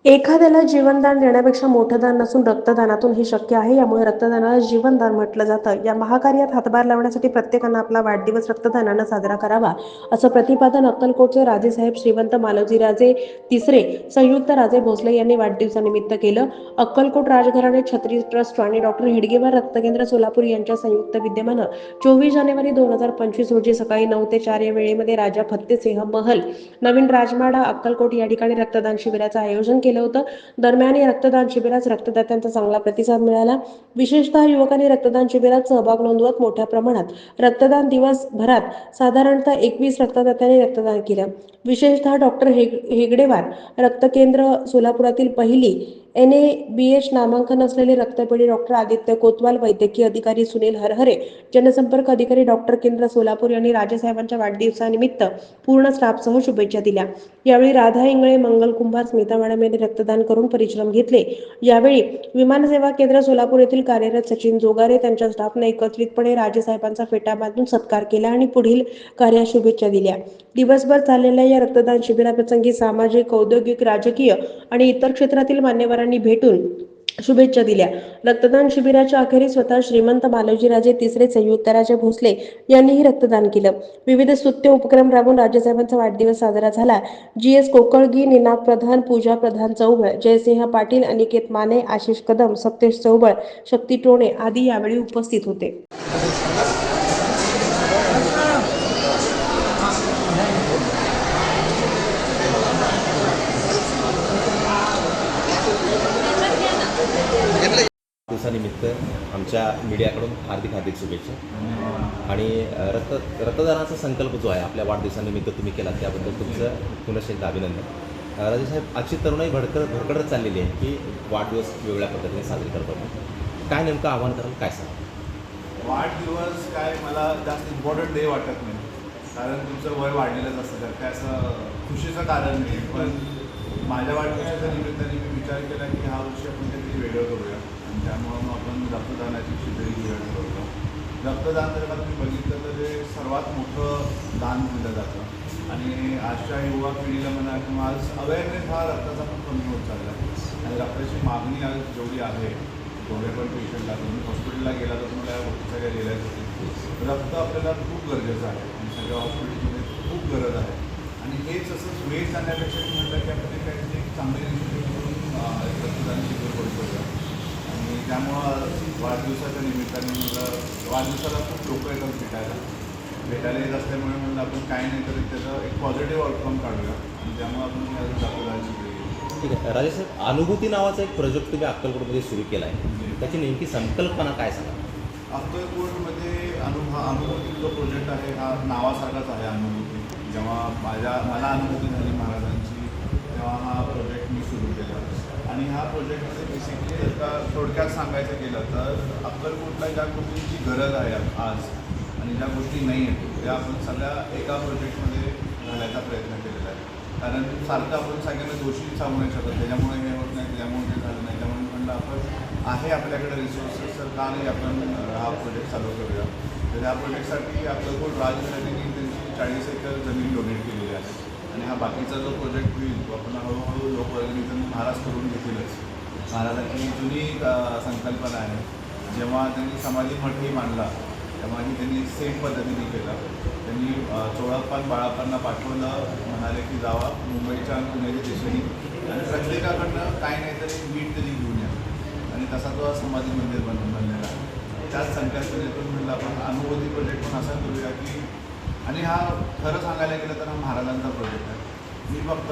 एखाद्याला जीवनदान देण्यापेक्षा मोठं दान नसून रक्तदानातून हे शक्य आहे. यामुळे रक्तदानाला जीवनदान म्हटलं जातं. या महाकार्यात हातभार लावण्यासाठी प्रत्येकानं आपला वाढदिवस रक्तदानानं साजरा करावा, असं प्रतिपादन अक्कलकोटचे राजेसाहेब श्रीमंत मालोजीराजे तिसरे संयुक्त राजे भोसले यांनी वाढदिवसानिमित्त केलं. अक्कलकोट राजघराणे छत्री ट्रस्ट आणि डॉक्टर हेडगेवार रक्तकेंद्र सोलापूर यांच्या संयुक्त विद्यमानं 24 जानेवारी 2025 रोजी सकाळी 9 ते 4 या वेळेमध्ये राजा फत्तेसिंह महल, नवीन राजमाडा, अक्कलकोट या ठिकाणी रक्तदान शिबिराचं आयोजन केलं होतं. दरम्यान या रक्तदान शिबिरास रक्तदात्यांचा चांगला प्रतिसाद मिळाला. विशेषतः युवकांनी रक्तदान शिबिरात सहभाग नोंदवत मोठ्या प्रमाणात रक्तदान दिवसभरात साधारणतः 21 रक्तदात्यांनी रक्तदान केलं. विशेषतः डॉक्टर हेगडेवार रक्तकेंद्र सोलापुरातील पहिली NABH नामांकन असलेले रक्तपेढी डॉक्टर आदित्य कोतवाल, वैद्यकीय अधिकारी सुनील हरहरे, जनसंपर्क अधिकारी डॉक्टर केंद्र सोलापूर यांनी राजेसाहेबांच्या वाढदिवसानिमित्त पूर्ण स्टाफसह शुभेच्छा दिल्या. यावेळी राधा इंगळे, मंगल कुंभार, स्मिता मॅडम यांनी रक्तदान करून परिश्रम घेतले. यावेळी विमानसेवा केंद्र सोलापूर येथील कार्यरत सचिन जोगारे त्यांच्या स्टाफने एकत्रितपणे राजेसाहेबांचा फेटा बांधून सत्कार केला आणि पुढील कार्यास शुभेच्छा दिल्या. दिवसभर चाललेल्या या रक्तदान शिबिराप्रसंगी सामाजिक, औद्योगिक, राजकीय आणि इतर क्षेत्रातील मान्यवरांनी भेटून शुभेच्छा दिल्या. रक्तदान शिबिराच्या अखेरीस स्वतः श्रीमंत मालोजीराजे तिसरे संयुक्त राजे भोसले यांनीही रक्तदान केलं. विविध स्तुत्य उपक्रम राबवून राजेसाहेबांचा वाढदिवस साजरा झाला. GS कोकळगी, निनाद प्रधान, पूजा प्रधान चौबळ, जयसिंह पाटील, अनिकेत माने, आशिष कदम, सप्तेश चौबळ, शक्ती टोणे आदी यावेळी उपस्थित होते. दिवसानिमित्त आमच्या मीडियाकडून हार्दिक शुभेच्छा. आणि रक्तदानाचा संकल्प जो आहे आपल्या वाढदिवसानिमित्त तुम्ही केला त्याबद्दल तुमचं पुनश्च एकदा अभिनंदन. राजेसाहेब, आजची तरुणाई भरकडत चाललेली आहे की वाढदिवस वेगळ्या पद्धतीने साजरी करतो. काय नेमकं आव्हान कराल, काय सांगा? वाढदिवस काय मला जास्त इम्पॉर्टंट डे वाटत नाही, कारण तुमचं वय वाढलेलंच असतं, तर काय असं खुशीचं कारण नाही. पण माझ्या वाढदिवसाच्या निमित्ताने मी विचार केला की हा वर्षी आपण काहीतरी वेगळं करूया, आणि त्यामुळं मग आपण रक्तदानाची शिबिर घेऊया ठरवलं. रक्तदान जर का तुम्ही बघितलं तर ते सर्वात मोठं दान दिलं जातं, आणि आजच्या युवा पिढीला म्हणा किंवा आज अवेअरनेस हा रक्ताचा पण कमी होत चालला आहे. आणि रक्ताची मागणी आज जेवढी आहे, जेवढे पण पेशंटला तुम्ही हॉस्पिटलला गेला तर तुम्हाला या गोष्टी सगळ्या लिहिल्याच होते. रक्त आपल्याला खूप गरजेचं आहे आणि सगळ्या हॉस्पिटलमध्ये खूप गरज आहे. आणि हेच असं वेळ जाण्यापेक्षा मी म्हटलं की आपण काहीतरी एक चांगले इन्स्टिट्यूट करून रक्तदान शिबिर करू शकतो. आणि त्यामुळं वाढदिवसाच्या निमित्ताने म्हटलं, वाढदिवसाला खूप लोक येतात भेटायला येत असल्यामुळे म्हणलं आपण काही नाही तरी त्याचं एक पॉझिटिव्ह आउटकम काढूया, आणि त्यामुळे आपण रक्तदान शिबिर केलं. ठीक आहे. राजेसाहेब, अनुभूती नावाचा एक प्रोजेक्ट तुम्ही अक्कलकोटमध्ये सुरू केला आहे, त्याची नेमकी संकल्पना काय सांगा? अक्कलकोटमध्ये अनुभूती जो प्रोजेक्ट आहे हा नावासारखाच आहे. अनुभूती जेव्हा मला अनुभूती झाली महाराजांची, तेव्हा हा प्रोजेक्ट मी सुरू केला. आणि ह्या प्रोजेक्टमध्ये बेसिकली जर का थोडक्यात सांगायचं गेलं तर अक्कलकोटला ज्या गोष्टींची गरज आहे आज आणि ज्या गोष्टी नाही आहेत त्या आपण सगळ्या एका प्रोजेक्टमध्ये घालायचा प्रयत्न केलेला आहे. कारण सारखं आपण सगळ्यांना दोषी सांगू नाही शकत, त्याच्यामुळे हे होत नाही, त्याच्यामुळे हे झालं नाही. त्यामुळे म्हणलं आपण आहे आपल्याकडे रिसोर्सेस, तर का नाही आपण हा प्रोजेक्ट चालू करूया. तर ह्या प्रोजेक्टसाठी अक्कलकोट राजघराण्याने त्यांची 40 एकर जमीन डोनेट केलेली आहे. आणि हा बाकीचा जो प्रोजेक्ट होईल तो आपण हळूहळू लोकवर्गणीतून महाराज करून घेतीलच. महाराजांची जुनी संकल्पना आहे. जेव्हा त्यांनी समाधी मठही मांडला तेव्हाही त्यांनी सेम पद्धतीने केलं. त्यांनी चोळप्पन बाळाप्पांना पाठवलं, म्हणाले की जावा मुंबईच्या आणि पुण्याच्या दिशेने आणि प्रत्येकाकडनं काय नाही तरी मीठ तरी घेऊन या. आणि तसा तो समाधी मंदिर बनलेला आहे. त्याच संकल्पनेतून म्हटलं आपण अनुभूती प्रोजेक्ट पण असा करूया की, आणि हा खरं सांगायला गेलं तर हा महाराजांचा प्रोजेक्ट आहे. मी फक्त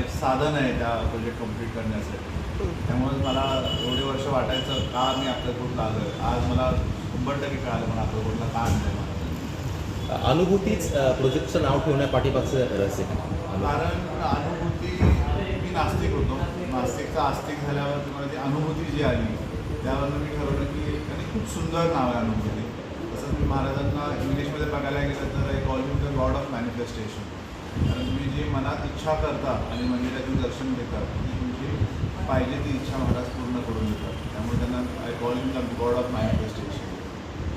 एक साधन आहे त्या प्रोजेक्ट कंप्लीट करण्यासाठी. त्यामुळे मला एवढे वर्ष वाटायचं का मी अक्कलकोटला आलो. आज मला 100% कळालं मला अक्कलकोटला का आणलं मला. अनुभूतीच प्रोजेक्टचं नाव ठेवण्यापाठीपासून रहस्य. कारण अनुभूती, मी नास्तिक होतो, नास्तिकचा आस्तिक झाल्यावर तुम्हाला ती अनुभूती जी आली त्यावरनं मी ठरवलं की आणि खूप सुंदर नाव आहे अनुभूती. तसंच मी महाराजांना इंग्लिशमध्ये बघायला गेलं तर एक all the God of manifestation. कारण तुम्ही जी मनात इच्छा करता आणि मंदिरातून दर्शन घेता ती तुमची पाहिजे ती इच्छा महाराज पूर्ण करून देतात. त्यामुळे त्यांना I call him the God of manifestation.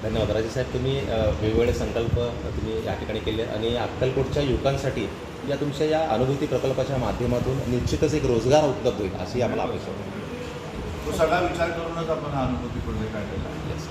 धन्यवाद राजेसाहेब. तुम्ही वेगवेगळे संकल्प तुम्ही या ठिकाणी केले आणि अक्कलकोटच्या युवकांसाठी या तुमच्या या अनुभूती प्रकल्पाच्या माध्यमातून निश्चितच एक रोजगार उपलब्ध होईल अशी आम्हाला अपेक्षा होती. तो सगळा विचार करूनच आपण हा अनुभूती प्रोजेक्ट काढलेला आहे. येस.